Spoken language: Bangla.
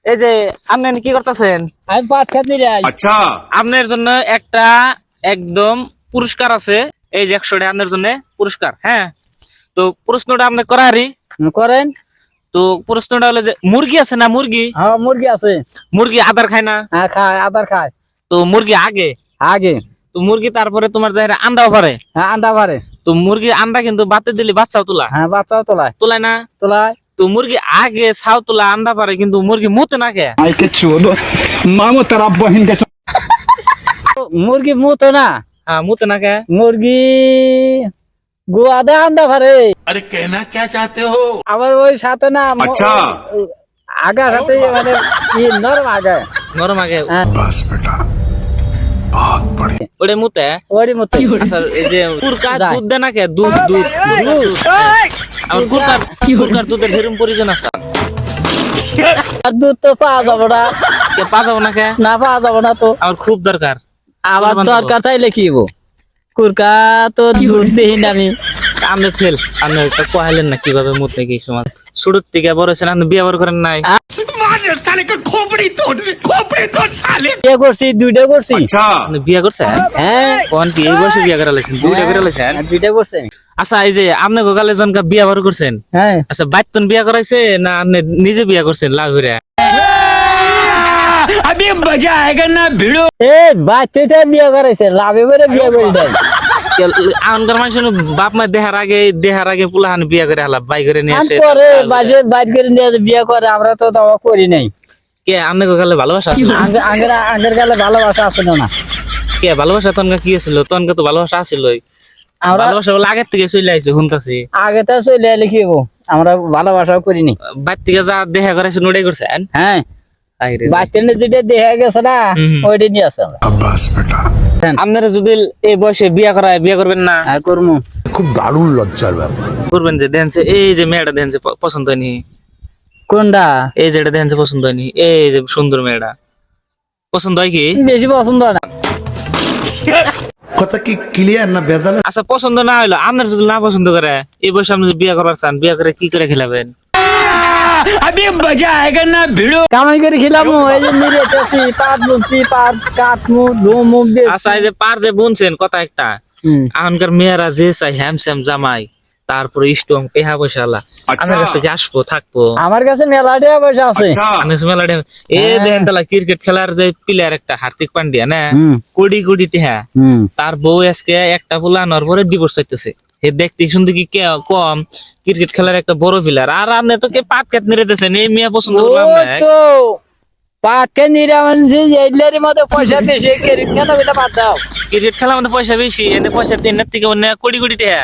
এই যে আপনি কি করতেছেন? আমি পাট খেতে যাই। अच्छा আপনার জন্য একটা একদম পুরস্কার আছে। এই যে 100 টাকা আপনার জন্য পুরস্কার। হ্যাঁ, তো প্রশ্নটা আপনি করারি করেন। তো প্রশ্নটা হলো যে মুরগি আছে না, মুরগি হ্যাঁ মুরগি আছে। মুরগি আদার খায় না? হ্যাঁ খায়, আদার খায়। তো মুরগি আগে, আগে তো মুরগি তারপরে তোমার যাই আন্ডাও পারে। হ্যাঁ আন্ডা পারে। তো মুরগি আন্ডা কিন্তু বাতে দিলে বাচ্চাও তোলা হ্যাঁ বাচ্চাও তোলায়। তোলায় না? তোলায়। তো মুরগি আগে ছাও তোলা আন্ডা পারে, কিন্তু মুরগি মুতে না কে? आई के चोदो मामो तेरा बहन के মুরগি মুতো না। হ্যাঁ, মুতে না কে? মুরগি গোয়াদা আন্ডা পারে। अरे कहना क्या चाहते हो? আবার ওই সাথে না अच्छा আগা সাথে মানে নরম আগা। নরম আগে बस बेटा बहुत बढ़िया। ওটা মুতে। ওরই মতো। আচ্ছা, এই যে কুরকার যায়। দুধ দেয় না কে? দুধ দুধ আমার কুরকার দুধের ভেরুম পরিজন আছে। আর দুধ তো পাওয়া যাবে না। কে পা যাবো না কে? না পাওয়া যাবে না তো। আমার খুব দরকার। আবার দরকার চাইলে কি হবো? কুরকা তো দুধ দিই না আমি। আপনি ফেল, আপনি কহাইলেন না কিভাবে মুতে কি সময় শুরুর থেকে বড় ছিলেন, আপনি বিয়ে বার করেন নাই? বিয়ে করছি, দুইটা করছি। अच्छा আপনি বিয়ে করছেন? হ্যাঁ কোন কি এই বয়সে বিয়ে করে লাইছেন? দুইটা করে লাইছেন? দুইটা করছে। আচ্ছা, এই যে আপনি গোগালে জনকা বিয়ে বার করছেন, হ্যাঁ আচ্ছা বাইতন বিয়ে করাইছে না আপনি নিজে বিয়ে করছেন লাভ হইরা? अभी मजा आएगा ना भिड़ो এ বাচ্চাটা বিয়ে করাইছে, লাভে বেড়ে বিয়ে করি নাই। এখনকার মানুষ বাপ মা দেহার আগে পুলাহান বিয়ে করে হালা বাই করে নিয়ে আসে। করে বাসে বাইর করে নিয়ে বিয়ে করে, আমরা তো দাওয়া করি নাই। কে আপনি গোগালে ভালোবাসা আছিল? আগের গালে ভালোবাসা আসলো না। কে ভালোবাসা তনকা কি ছিল? তনকা তো ভালোবাসা আছিল। আমরা ভালোবাসা বলে আগের থেকে চলে আইছে শুনতাছি। আগে তো চলে এলে কি হবো, আমরা ভালোবাসাও করিনি। বাইর থেকে যা দেখা করাইছে নোড়াই করছেন? হ্যাঁ আইরে বাচ্চা যেটা দেখা গেছে না, ওইটা নিয়ে আসে আমরা। बस बेटा আপনারা যদি এই বয়সে বিয়ে করায় বিয়ে করবেন না? হ্যাঁ করবো। খুব দারুণ লজ্জার ব্যাপার। করবেন যে দেখছে এই যে মেয়েটা দেখছে পছন্দ হয়নি, কোনটা এই যে এটা দেখছে পছন্দ হয়নি, এই যে সুন্দর মেয়েটা পছন্দ হয় কি? বেশি পছন্দ হয় না। কথা কি ক্লিয়ার না ভেজাল? আচ্ছা, পছন্দ না হইলো আপনার যদি না পছন্দ করে এই বয়সে আপনি যদি বিয়ে করার চান, বিয়ে করে কি করে খেলাবেন? अभी मजा आएगा ना भिड़ो কামাই করে খেলাম, এই যে নিরেতেছি, পাট বুনছি, পাট কাটমু ধুমু আচ্ছা, এই যে পার যে বুনছেন কথা একটা, এখনকার মেয়েরা যে চাই হ্যামস্যাম জামাই, তারপরে স্ট্রং পেহা পয়সালা, আপনার কাছে কি আসবো থাকবো? আমার কাছে মেলা টাকা পয়সা আছে। अच्छा আপনার কাছে মেলা টাকা- এ দেখেন তালা ক্রিকেট খেলার যে প্লেয়ার একটা হার্দিক পান্ডিয়া না, কোটি কোটি টেহা, তার বউ আজকে একটা পোলা আনার পরে ডিভোর্স চাইতেছে। হে দেখতে শুনতে কি কম ক্রিকেট খেলার একটা বড় প্লেয়ার, আর আপনি তো কে পাট খেত নিরেতেছেন, এই মেয়ে পছন্দ করলাম ওই না। তো পাটকে নিরামানছি, এইগুলোর মধ্যে পয়সা বেশি, কেন এটা বাদ দাও। ক্রিকেট খেলার মধ্যে পয়সা বেশি, এনে পয়সা তিন থেকে অন্য কোটি কোটি টাকা।